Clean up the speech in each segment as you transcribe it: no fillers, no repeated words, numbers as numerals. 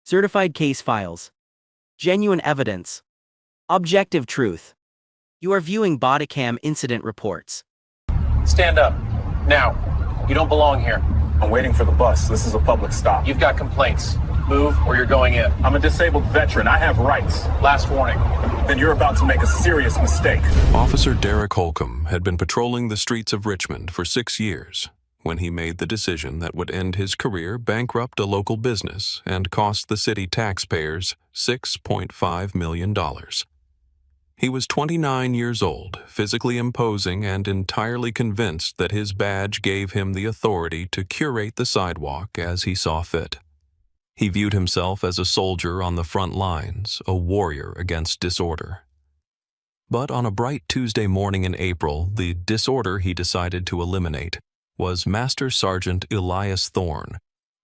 Certified case files. Genuine evidence. Objective truth. You are viewing Bodycam incident reports. Stand up. Now. You don't belong here. I'm waiting for the bus. This is a public stop. You've got complaints. Move or you're going in. I'm a disabled veteran. I have rights. Last warning. Then you're about to make a serious mistake. Officer Derek Holcomb had been patrolling the streets of Richmond for 6 years when he made the decision that would end his career, bankrupt a local business, and cost the city taxpayers $6.5 million. He was 29 years old, physically imposing and entirely convinced that his badge gave him the authority to curate the sidewalk as he saw fit. He viewed himself as a soldier on the front lines, a warrior against disorder. But on a bright Tuesday morning in April, the disorder he decided to eliminate was Master Sergeant Elias Thorne,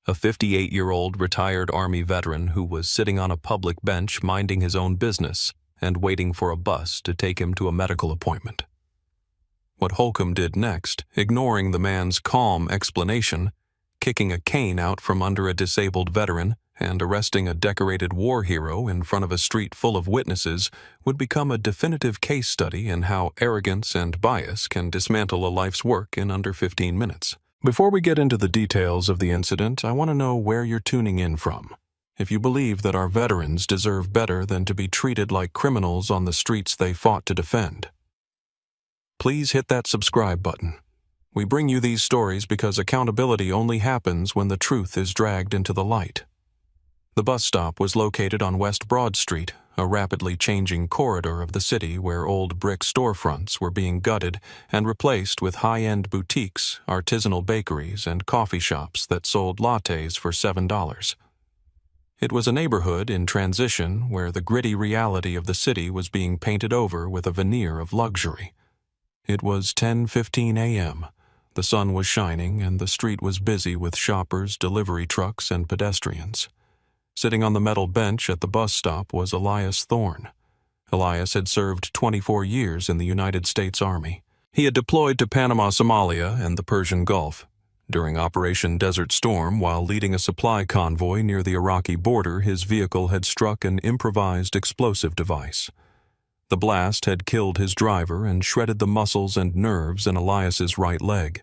a 58-year-old retired Army veteran who was sitting on a public bench minding his own business and waiting for a bus to take him to a medical appointment. What Holcomb did next, ignoring the man's calm explanation, kicking a cane out from under a disabled veteran, and arresting a decorated war hero in front of a street full of witnesses, would become a definitive case study in how arrogance and bias can dismantle a life's work in under 15 minutes. Before we get into the details of the incident, I want to know where you're tuning in from. If you believe that our veterans deserve better than to be treated like criminals on the streets they fought to defend, please hit that subscribe button. We bring you these stories because accountability only happens when the truth is dragged into the light. The bus stop was located on West Broad Street, a rapidly changing corridor of the city where old brick storefronts were being gutted and replaced with high-end boutiques, artisanal bakeries, and coffee shops that sold lattes for $7. It was a neighborhood in transition where the gritty reality of the city was being painted over with a veneer of luxury. It was 10:15 a.m. The sun was shining and the street was busy with shoppers, delivery trucks, and pedestrians. Sitting on the metal bench at the bus stop was Elias Thorne. Elias had served 24 years in the United States Army. He had deployed to Panama, Somalia, and the Persian Gulf. During Operation Desert Storm, while leading a supply convoy near the Iraqi border, his vehicle had struck an improvised explosive device. The blast had killed his driver and shredded the muscles and nerves in Elias's right leg.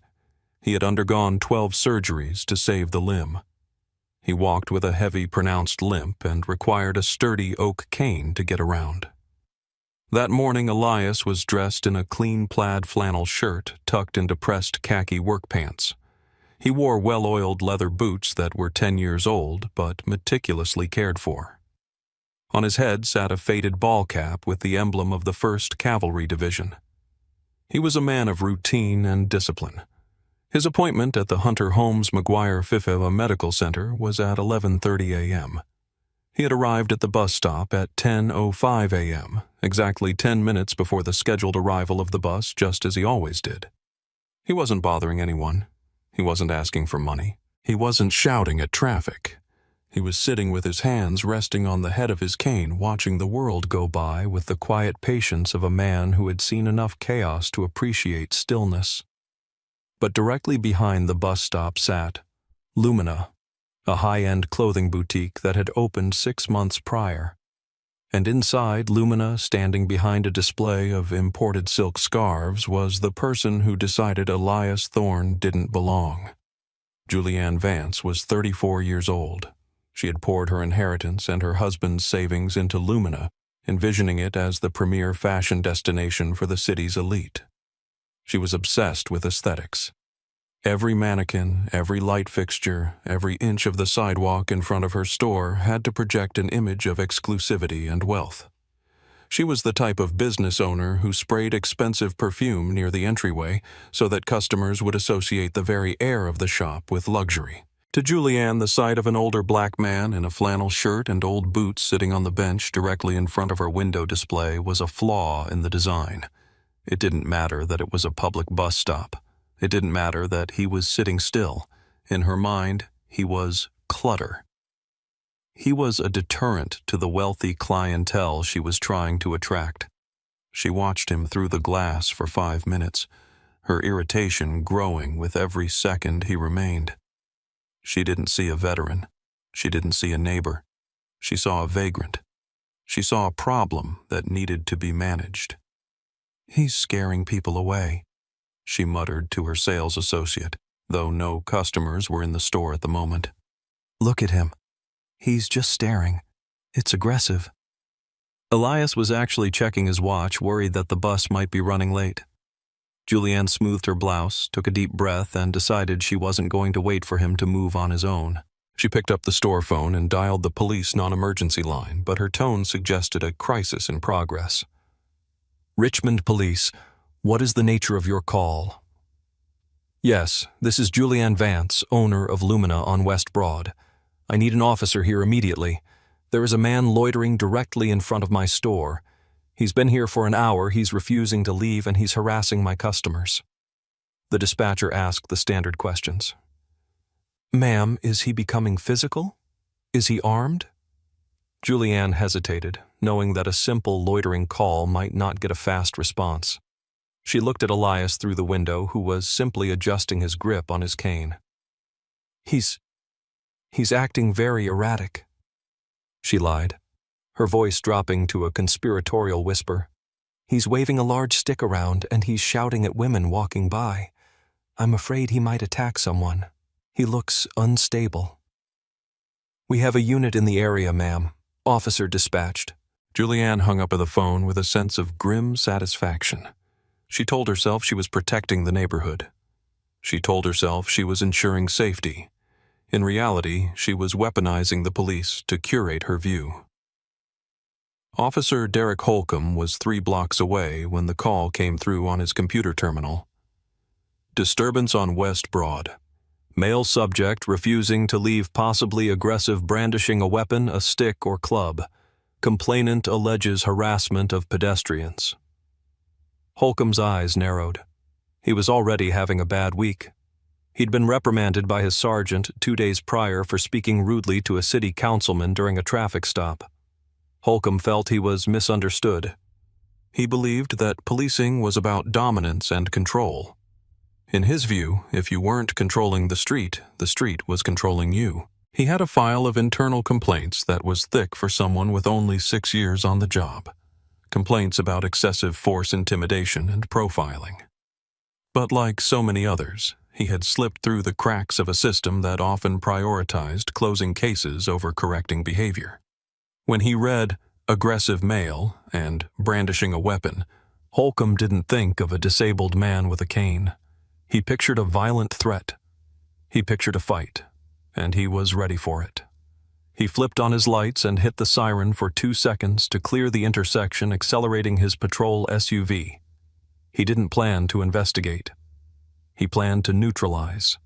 He had undergone 12 surgeries to save the limb. He walked with a heavy, pronounced limp and required a sturdy oak cane to get around. That morning, Elias was dressed in a clean plaid flannel shirt tucked into pressed khaki work pants. He wore well-oiled leather boots that were 10 years old but meticulously cared for. On his head sat a faded ball cap with the emblem of the 1st Cavalry Division. He was a man of routine and discipline. His appointment at the Hunter Holmes McGuire Fifeva Medical Center was at 11:30 a.m. He had arrived at the bus stop at 10:05 a.m., exactly 10 minutes before the scheduled arrival of the bus, just as he always did. He wasn't bothering anyone. He wasn't asking for money. He wasn't shouting at traffic. He was sitting with his hands resting on the head of his cane, watching the world go by with the quiet patience of a man who had seen enough chaos to appreciate stillness. But directly behind the bus stop sat Lumina, a high-end clothing boutique that had opened 6 months prior. And inside Lumina, standing behind a display of imported silk scarves, was the person who decided Elias Thorne didn't belong. Julianne Vance was 34 years old. She had poured her inheritance and her husband's savings into Lumina, envisioning it as the premier fashion destination for the city's elite. She was obsessed with aesthetics. Every mannequin, every light fixture, every inch of the sidewalk in front of her store had to project an image of exclusivity and wealth. She was the type of business owner who sprayed expensive perfume near the entryway so that customers would associate the very air of the shop with luxury. To Julianne, the sight of an older black man in a flannel shirt and old boots sitting on the bench directly in front of her window display was a flaw in the design. It didn't matter that it was a public bus stop. It didn't matter that he was sitting still. In her mind, he was clutter. He was a deterrent to the wealthy clientele she was trying to attract. She watched him through the glass for 5 minutes, her irritation growing with every second he remained. She didn't see a veteran. She didn't see a neighbor. She saw a vagrant. She saw a problem that needed to be managed. "He's scaring people away," she muttered to her sales associate, though no customers were in the store at the moment. "Look at him. He's just staring. It's aggressive." Elias was actually checking his watch, worried that the bus might be running late. Julianne smoothed her blouse, took a deep breath, and decided she wasn't going to wait for him to move on his own. She picked up the store phone and dialed the police non-emergency line, but her tone suggested a crisis in progress. "Richmond Police, what is the nature of your call?" "Yes, this is Julianne Vance, owner of Lumina on West Broad. I need an officer here immediately. There is a man loitering directly in front of my store. He's been here for an hour, he's refusing to leave, and he's harassing my customers." The dispatcher asked the standard questions. "Ma'am, is he becoming physical? Is he armed?" Julianne hesitated, knowing that a simple loitering call might not get a fast response. She looked at Elias through the window, who was simply adjusting his grip on his cane. He's acting very erratic," she lied, her voice dropping to a conspiratorial whisper. "He's waving a large stick around and he's shouting at women walking by. I'm afraid he might attack someone. He looks unstable." "We have a unit in the area, ma'am. Officer dispatched." Julianne hung up the phone with a sense of grim satisfaction. She told herself she was protecting the neighborhood. She told herself she was ensuring safety. In reality, she was weaponizing the police to curate her view. Officer Derek Holcomb was 3 blocks away when the call came through on his computer terminal. "Disturbance on West Broad. Male subject refusing to leave, possibly aggressive, brandishing a weapon, a stick, or club. Complainant alleges harassment of pedestrians." Holcomb's eyes narrowed. He was already having a bad week. He'd been reprimanded by his sergeant 2 days prior for speaking rudely to a city councilman during a traffic stop. Holcomb felt he was misunderstood. He believed that policing was about dominance and control. In his view, if you weren't controlling the street was controlling you. He had a file of internal complaints that was thick for someone with only 6 years on the job. Complaints about excessive force intimidation and profiling. But like so many others, he had slipped through the cracks of a system that often prioritized closing cases over correcting behavior. When he read "aggressive male" and "brandishing a weapon," Holcomb didn't think of a disabled man with a cane. He pictured a violent threat. He pictured a fight, and he was ready for it. He flipped on his lights and hit the siren for 2 seconds to clear the intersection, accelerating his patrol SUV. He didn't plan to investigate. He planned to neutralize.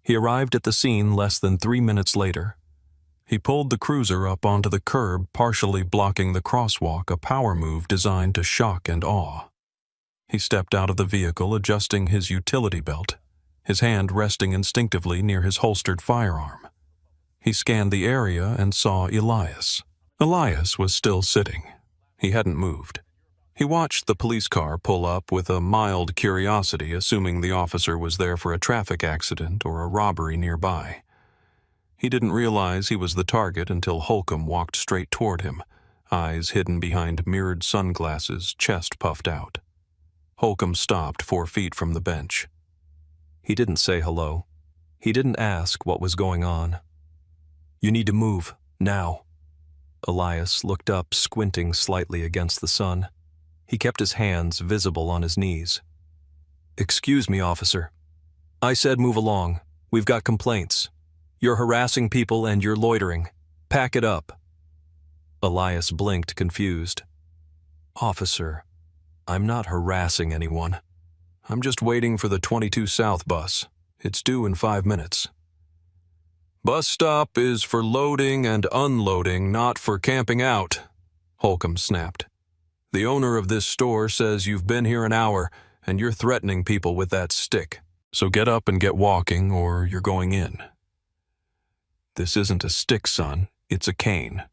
He arrived at the scene less than 3 minutes later. He pulled the cruiser up onto the curb, partially blocking the crosswalk, a power move designed to shock and awe. He stepped out of the vehicle, adjusting his utility belt, his hand resting instinctively near his holstered firearm. He scanned the area and saw Elias. Elias was still sitting. He hadn't moved. He watched the police car pull up with a mild curiosity, assuming the officer was there for a traffic accident or a robbery nearby. He didn't realize he was the target until Holcomb walked straight toward him, eyes hidden behind mirrored sunglasses, chest puffed out. Holcomb stopped 4 feet from the bench. He didn't say hello. He didn't ask what was going on. "You need to move, now." Elias looked up, squinting slightly against the sun. He kept his hands visible on his knees. "Excuse me, officer. I said move along. We've got complaints. You're harassing people and you're loitering. Pack it up." Elias blinked, confused. "Officer, I'm not harassing anyone. I'm just waiting for the 22 South bus. It's due in 5 minutes." "Bus stop is for loading and unloading, not for camping out," Holcomb snapped. "The owner of this store says you've been here an hour and you're threatening people with that stick. So get up and get walking or you're going in." "This isn't a stick, son. It's a cane,"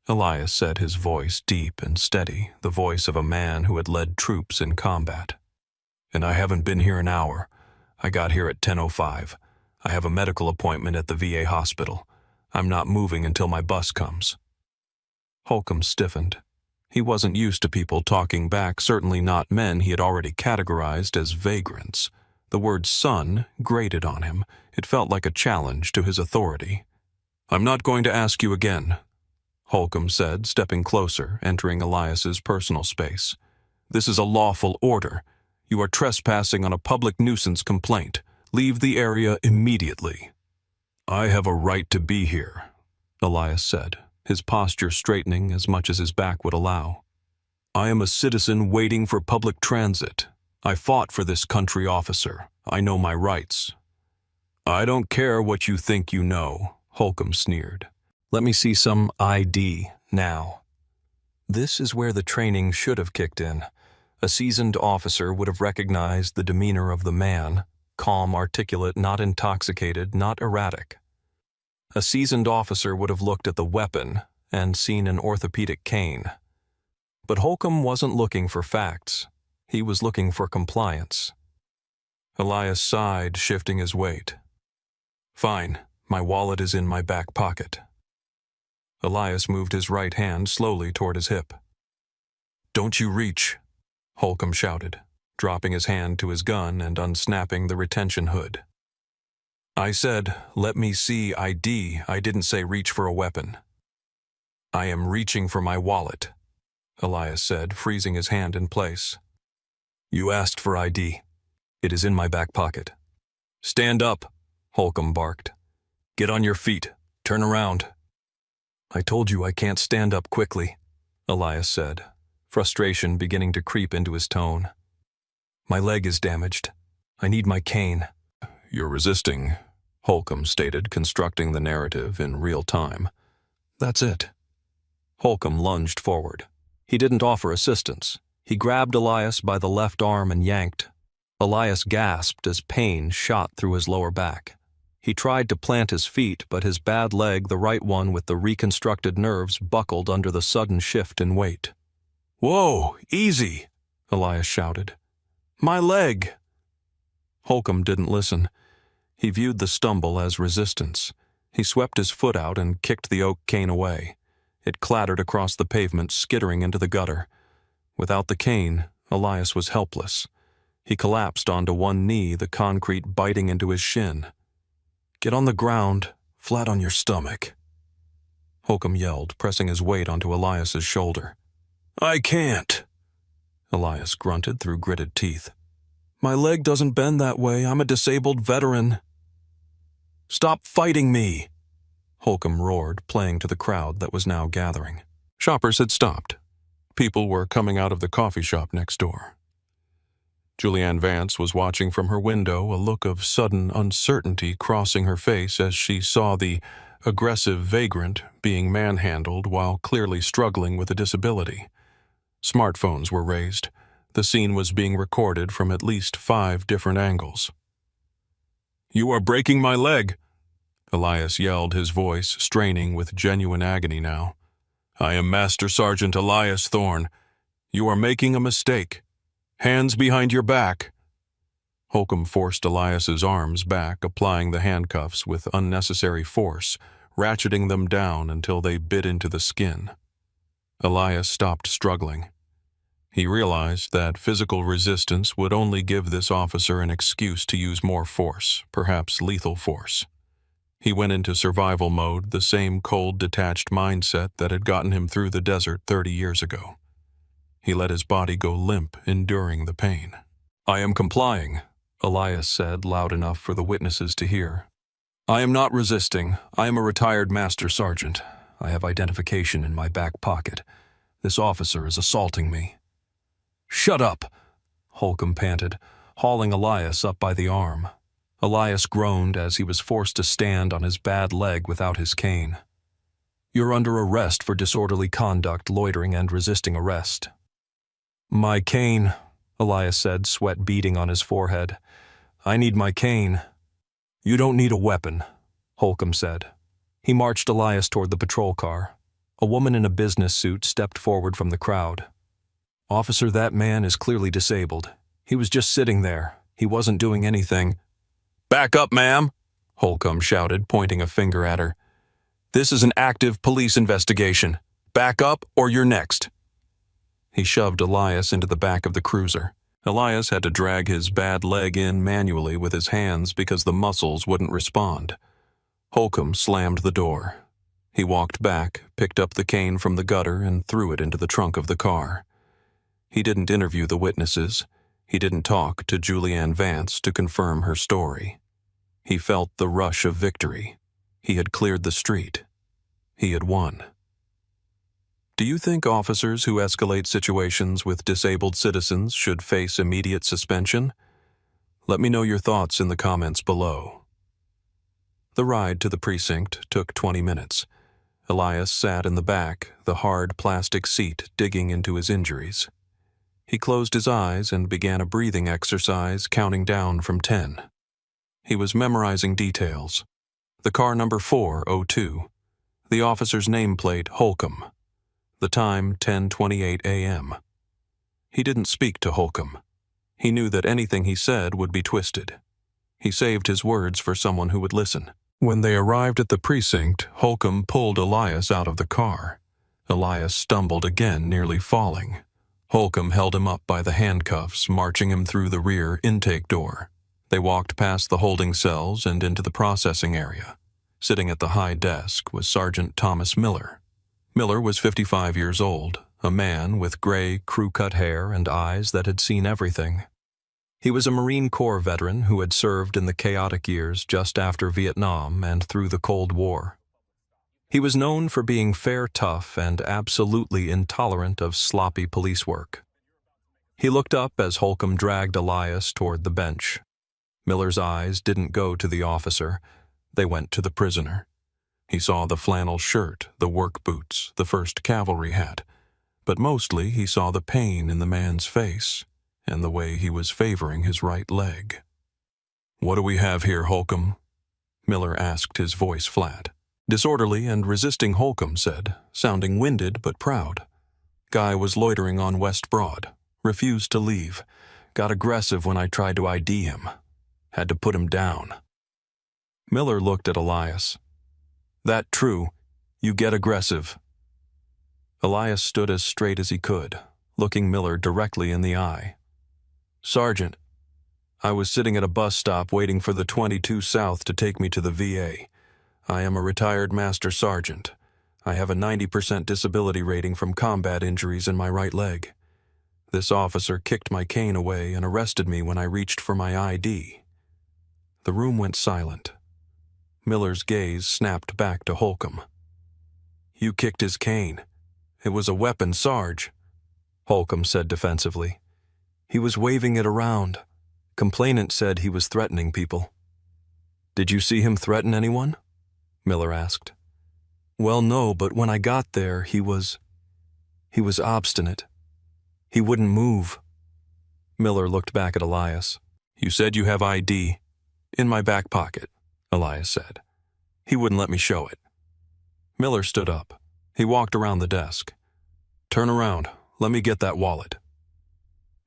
Elias said, his voice deep and steady, the voice of a man who had led troops in combat. "And I haven't been here an hour. I got here at 10:05. I have a medical appointment at the VA hospital. I'm not moving until my bus comes. Holcomb stiffened. He wasn't used to people talking back, certainly not men he had already categorized as vagrants. The word son grated on him. It felt like a challenge to his authority. I'm not going to ask you again, Holcomb said, stepping closer, entering Elias's personal space. This is a lawful order. You are trespassing on a public nuisance complaint. Leave the area immediately. I have a right to be here, Elias said, his posture straightening as much as his back would allow. I am a citizen waiting for public transit. I fought for this country, officer. I know my rights. I don't care what you think you know, Holcomb sneered. Let me see some ID now. This is where the training should have kicked in. A seasoned officer would have recognized the demeanor of the man, calm, articulate, not intoxicated, not erratic. A seasoned officer would have looked at the weapon and seen an orthopedic cane. But Holcomb wasn't looking for facts. He was looking for compliance. Elias sighed, shifting his weight. Fine, my wallet is in my back pocket. Elias moved his right hand slowly toward his hip. Don't you reach, Holcomb shouted, dropping his hand to his gun and unsnapping the retention hood. I said, let me see ID. I didn't say reach for a weapon. I am reaching for my wallet, Elias said, freezing his hand in place. You asked for ID. It is in my back pocket. Stand up, Holcomb barked. Get on your feet. Turn around. I told you I can't stand up quickly, Elias said, frustration beginning to creep into his tone. My leg is damaged. I need my cane. You're resisting, Holcomb stated, constructing the narrative in real time. That's it. Holcomb lunged forward. He didn't offer assistance. He grabbed Elias by the left arm and yanked. Elias gasped as pain shot through his lower back. He tried to plant his feet, but his bad leg, the right one with the reconstructed nerves, buckled under the sudden shift in weight. Whoa, easy, Elias shouted. My leg! Holcomb didn't listen. He viewed the stumble as resistance. He swept his foot out and kicked the oak cane away. It clattered across the pavement, skittering into the gutter. Without the cane, Elias was helpless. He collapsed onto one knee, the concrete biting into his shin. Get on the ground, flat on your stomach, Holcomb yelled, pressing his weight onto Elias's shoulder. I can't, Elias grunted through gritted teeth. My leg doesn't bend that way. I'm a disabled veteran. Stop fighting me, Holcomb roared, playing to the crowd that was now gathering. Shoppers had stopped. People were coming out of the coffee shop next door. Julianne Vance was watching from her window, a look of sudden uncertainty crossing her face as she saw the aggressive vagrant being manhandled while clearly struggling with a disability. Smartphones were raised. The scene was being recorded from at least 5 different angles. You are breaking my leg, Elias yelled, his voice straining with genuine agony now. I am Master Sergeant Elias Thorne. You are making a mistake. Hands behind your back. Holcomb forced Elias's arms back, applying the handcuffs with unnecessary force, ratcheting them down until they bit into the skin. Elias stopped struggling. He realized that physical resistance would only give this officer an excuse to use more force, perhaps lethal force. He went into survival mode, the same cold, detached mindset that had gotten him through the desert 30 years ago. He let his body go limp, enduring the pain. I am complying, Elias said, loud enough for the witnesses to hear. I am not resisting. I am a retired Master Sergeant. I have identification in my back pocket. This officer is assaulting me. Shut up, Holcomb panted, hauling Elias up by the arm. Elias groaned as he was forced to stand on his bad leg without his cane. You're under arrest for disorderly conduct, loitering, and resisting arrest. My cane, Elias said, sweat beading on his forehead. I need my cane. You don't need a weapon, Holcomb said. He marched Elias toward the patrol car. A woman in a business suit stepped forward from the crowd. Officer, that man is clearly disabled. He was just sitting there. He wasn't doing anything. Back up, ma'am, Holcomb shouted, pointing a finger at her. This is an active police investigation. Back up or you're next. He shoved Elias into the back of the cruiser. Elias had to drag his bad leg in manually with his hands because the muscles wouldn't respond. Holcomb slammed the door. He walked back, picked up the cane from the gutter, and threw it into the trunk of the car. He didn't interview the witnesses. He didn't talk to Julianne Vance to confirm her story. He felt the rush of victory. He had cleared the street. He had won. Do you think officers who escalate situations with disabled citizens should face immediate suspension? Let me know your thoughts in the comments below. The ride to the precinct took 20 minutes. Elias sat in the back, the hard plastic seat digging into his injuries. He closed his eyes and began a breathing exercise, counting down from 10. He was memorizing details. The car number 402. The officer's nameplate, Holcomb. The time, 10:28 a.m. He didn't speak to Holcomb. He knew that anything he said would be twisted. He saved his words for someone who would listen. When they arrived at the precinct, Holcomb pulled Elias out of the car. Elias stumbled again, nearly falling. Holcomb held him up by the handcuffs, marching him through the rear intake door. They walked past the holding cells and into the processing area. Sitting at the high desk was Sergeant Thomas Miller. Miller was 55 years old, a man with gray, crew-cut hair and eyes that had seen everything. He was a Marine Corps veteran who had served in the chaotic years just after Vietnam and through the Cold War. He was known for being fair tough and absolutely intolerant of sloppy police work. He looked up as Holcomb dragged Elias toward the bench. Miller's eyes didn't go to the officer. They went to the prisoner. He saw the flannel shirt, the work boots, the 1st Cavalry hat, but mostly he saw the pain in the man's face and the way he was favoring his right leg. "What do we have here, Holcomb?" Miller asked, his voice flat. Disorderly and resisting, Holcomb said, sounding winded but proud. "Guy was loitering on West Broad, refused to leave, got aggressive when I tried to ID him. Had to put him down." Miller looked at Elias. "That true? You get aggressive." Elias stood as straight as he could, looking Miller directly in the eye. "Sergeant, I was sitting at a bus stop waiting for the 22 South to take me to the VA. I am a retired master sergeant. I have a 90% disability rating from combat injuries in my right leg. This officer kicked my cane away and arrested me when I reached for my ID." The room went silent. Miller's gaze snapped back to Holcomb. "You kicked his cane. It was a weapon, Sarge," Holcomb said defensively. "He was waving it around. Complainant said he was threatening people." "Did you see him threaten anyone?" Miller asked. "Well, no, but when I got there, he was obstinate. He wouldn't move." Miller looked back at Elias. "You said you have ID." "In my back pocket," Elias said. "He wouldn't let me show it." Miller stood up. He walked around the desk. "Turn around. Let me get that wallet."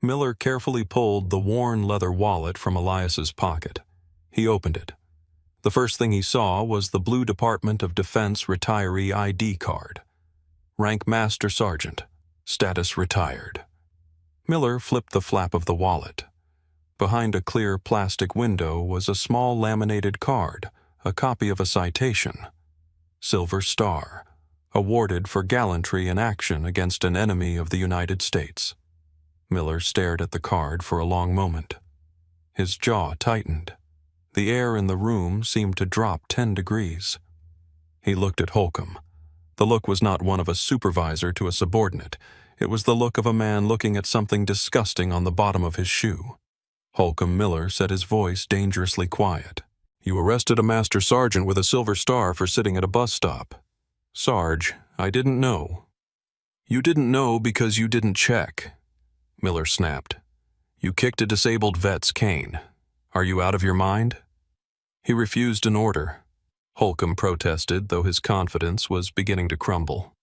Miller carefully pulled the worn leather wallet from Elias's pocket. He opened it. The first thing he saw was the Blue Department of Defense retiree ID card. Rank Master Sergeant. Status retired. Miller flipped the flap of the wallet. Behind a clear plastic window was a small laminated card, a copy of a citation. Silver Star, awarded for gallantry in action against an enemy of the United States. Miller stared at the card for a long moment. His jaw tightened. The air in the room seemed to drop 10 degrees. He looked at Holcomb. The look was not one of a supervisor to a subordinate. It was the look of a man looking at something disgusting on the bottom of his shoe. Holcomb Miller said, his voice dangerously quiet. "You arrested a master sergeant with a Silver Star for sitting at a bus stop." "Sarge, I didn't know." "You didn't know because you didn't check," Miller snapped. "You kicked a disabled vet's cane. Are you out of your mind?" "He refused an order," Holcomb protested, though his confidence was beginning to crumble.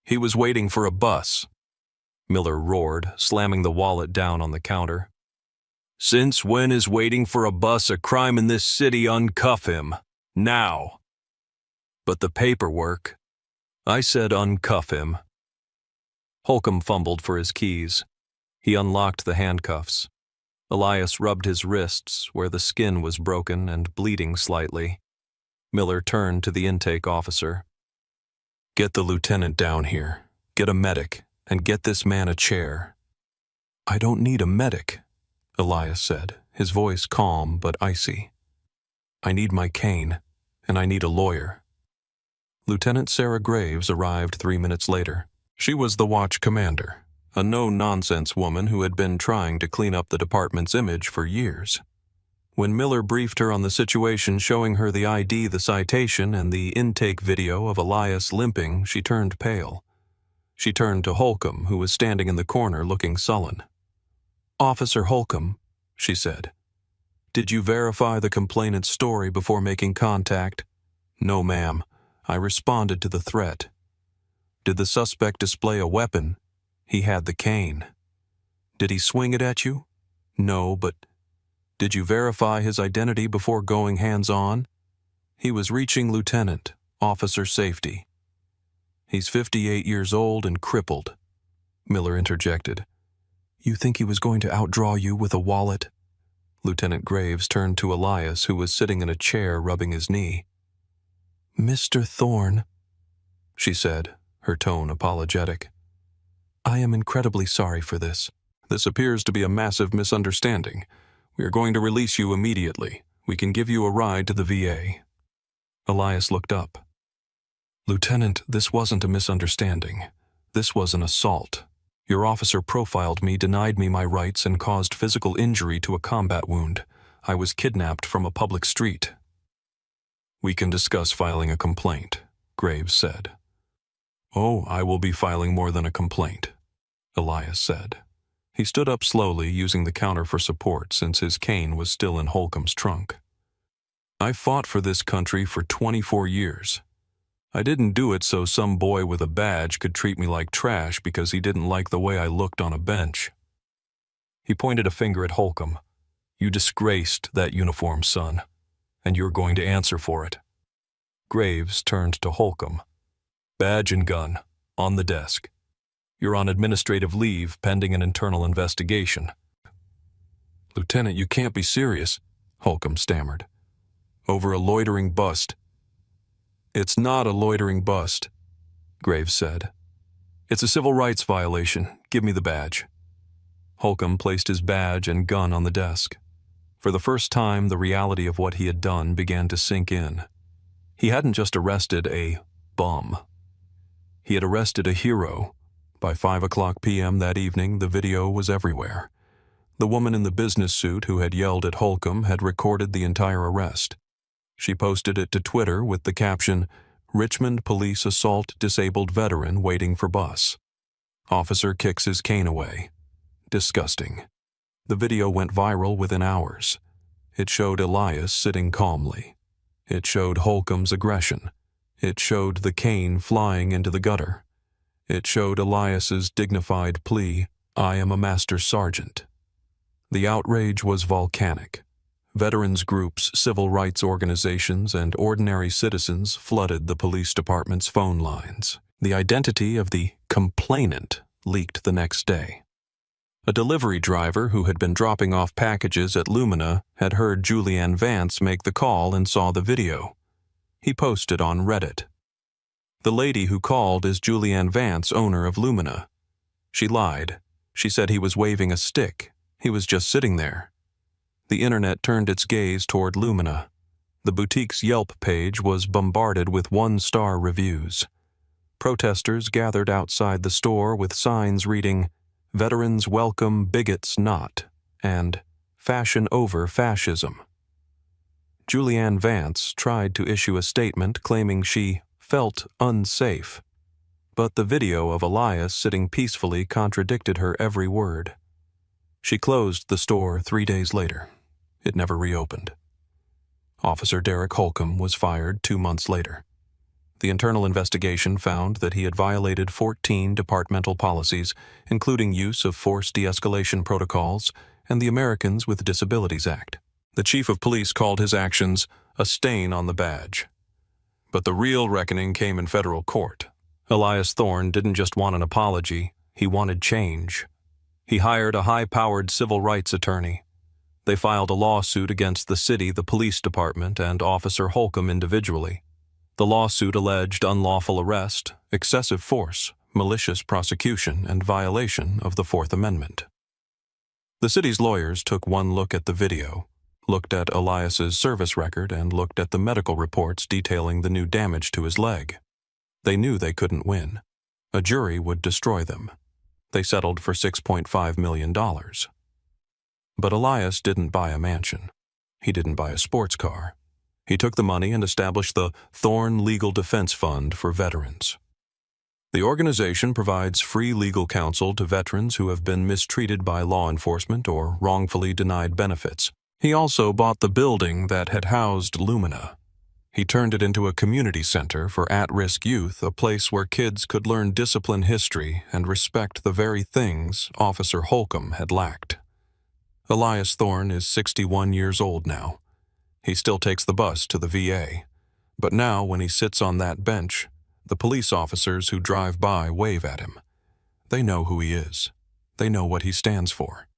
"He was waiting for a bus," Miller roared, slamming the wallet down on the counter. "Since when is waiting for a bus a crime in this city? Uncuff him. Now." But the paperwork. I said uncuff him. Holcomb fumbled for his keys. He unlocked the handcuffs. Elias rubbed his wrists where the skin was broken and bleeding slightly. Miller turned to the intake officer. Get the lieutenant down here. Get a medic, and get this man a chair. I don't need a medic, Elias said, his voice calm but icy. I need my cane, and I need a lawyer. Lieutenant Sarah Graves arrived 3 minutes later. She was the watch commander, a no-nonsense woman who had been trying to clean up the department's image for years. When Miller briefed her on the situation, showing her the ID, the citation, and the intake video of Elias limping, she turned pale. She turned to Holcomb, who was standing in the corner looking sullen. Officer Holcomb, she said, did you verify the complainant's story before making contact? No, ma'am. I responded to the threat. Did the suspect display a weapon? He had the cane. Did he swing it at you? No, but did you verify his identity before going hands-on? He was reaching lieutenant, officer safety. He's 58 years old and crippled. Miller interjected. You think he was going to outdraw you with a wallet? Lieutenant Graves turned to Elias, who was sitting in a chair rubbing his knee. Mr. Thorne, she said, her tone apologetic. I am incredibly sorry for this. This appears to be a massive misunderstanding. We are going to release you immediately. We can give you a ride to the VA. Elias looked up. Lieutenant, this wasn't a misunderstanding. This was an assault. Your officer profiled me, denied me my rights, and caused physical injury to a combat wound. I was kidnapped from a public street. We can discuss filing a complaint, Graves said. Oh, I will be filing more than a complaint, Elias said. He stood up slowly, using the counter for support since his cane was still in Holcomb's trunk. I fought for this country for 24 years. I didn't do it so some boy with a badge could treat me like trash because he didn't like the way I looked on a bench. He pointed a finger at Holcomb. You disgraced that uniform, son, and you're going to answer for it. Graves turned to Holcomb. Badge and gun, on the desk. You're on administrative leave pending an internal investigation. Lieutenant, you can't be serious, Holcomb stammered. Over a loitering bust. It's not a loitering bust, Graves said. It's a civil rights violation. Give me the badge. Holcomb placed his badge and gun on the desk. For the first time, the reality of what he had done began to sink in. He hadn't just arrested a bum. He had arrested a hero. By 5:00 p.m. that evening, the video was everywhere. The woman in the business suit who had yelled at Holcomb had recorded the entire arrest. She posted it to Twitter with the caption, Richmond police assault disabled veteran waiting for bus. Officer kicks his cane away. Disgusting. The video went viral within hours. It showed Elias sitting calmly. It showed Holcomb's aggression. It showed the cane flying into the gutter. It showed Elias's dignified plea, I am a master sergeant. The outrage was volcanic. Veterans groups, civil rights organizations, and ordinary citizens flooded the police department's phone lines. The identity of the complainant leaked the next day. A delivery driver who had been dropping off packages at Lumina had heard Julianne Vance make the call and saw the video. He posted on Reddit. The lady who called is Julianne Vance, owner of Lumina. She lied. She said he was waving a stick. He was just sitting there. The internet turned its gaze toward Lumina. The boutique's Yelp page was bombarded with 1-star reviews. Protesters gathered outside the store with signs reading, Veterans welcome bigots not, and Fashion over fascism. Julianne Vance tried to issue a statement claiming she felt unsafe, but the video of Elias sitting peacefully contradicted her every word. She closed the store 3 days later. It never reopened. Officer Derek Holcomb was fired 2 months later. The internal investigation found that he had violated 14 departmental policies, including use of force de-escalation protocols and the Americans with Disabilities Act. The chief of police called his actions a stain on the badge. But the real reckoning came in federal court. Elias Thorne didn't just want an apology, he wanted change. He hired a high-powered civil rights attorney. They filed a lawsuit against the city, the police department, and Officer Holcomb individually. The lawsuit alleged unlawful arrest, excessive force, malicious prosecution, and violation of the Fourth Amendment. The city's lawyers took one look at the video, looked at Elias's service record, and looked at the medical reports detailing the new damage to his leg. They knew they couldn't win. A jury would destroy them. They settled for $6.5 million. But Elias didn't buy a mansion. He didn't buy a sports car. He took the money and established the Thorne Legal Defense Fund for veterans. The organization provides free legal counsel to veterans who have been mistreated by law enforcement or wrongfully denied benefits. He also bought the building that had housed Lumina. He turned it into a community center for at-risk youth, a place where kids could learn discipline history and respect the very things Officer Holcomb had lacked. Elias Thorne is 61 years old now. He still takes the bus to the VA. But now, when he sits on that bench, the police officers who drive by wave at him. They know who he is. They know what he stands for.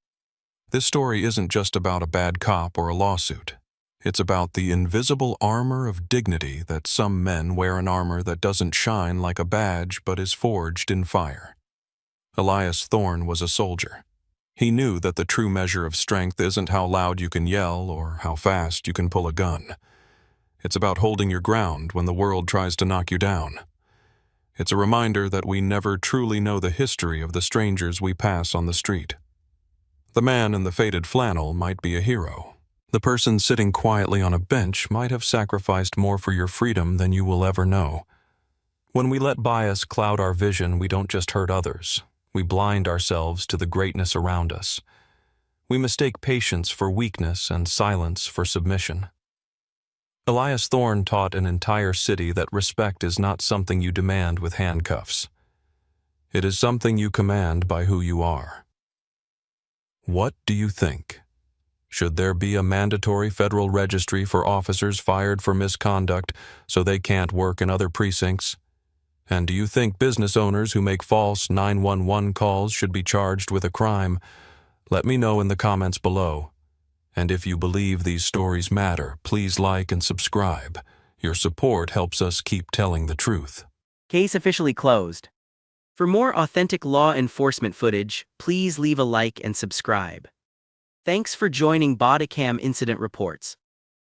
This story isn't just about a bad cop or a lawsuit. It's about the invisible armor of dignity that some men wear, an armor that doesn't shine like a badge but is forged in fire. Elias Thorne was a soldier. He knew that the true measure of strength isn't how loud you can yell or how fast you can pull a gun. It's about holding your ground when the world tries to knock you down. It's a reminder that we never truly know the history of the strangers we pass on the street. The man in the faded flannel might be a hero. The person sitting quietly on a bench might have sacrificed more for your freedom than you will ever know. When we let bias cloud our vision, we don't just hurt others. We blind ourselves to the greatness around us. We mistake patience for weakness and silence for submission. Elias Thorne taught an entire city that respect is not something you demand with handcuffs. It is something you command by who you are. What do you think? Should there be a mandatory federal registry for officers fired for misconduct so they can't work in other precincts? And do you think business owners who make false 911 calls should be charged with a crime? Let me know in the comments below. And if you believe these stories matter, please like and subscribe. Your support helps us keep telling the truth. Case officially closed. For more authentic law enforcement footage, please leave a like and subscribe. Thanks for joining Bodycam Incident Reports.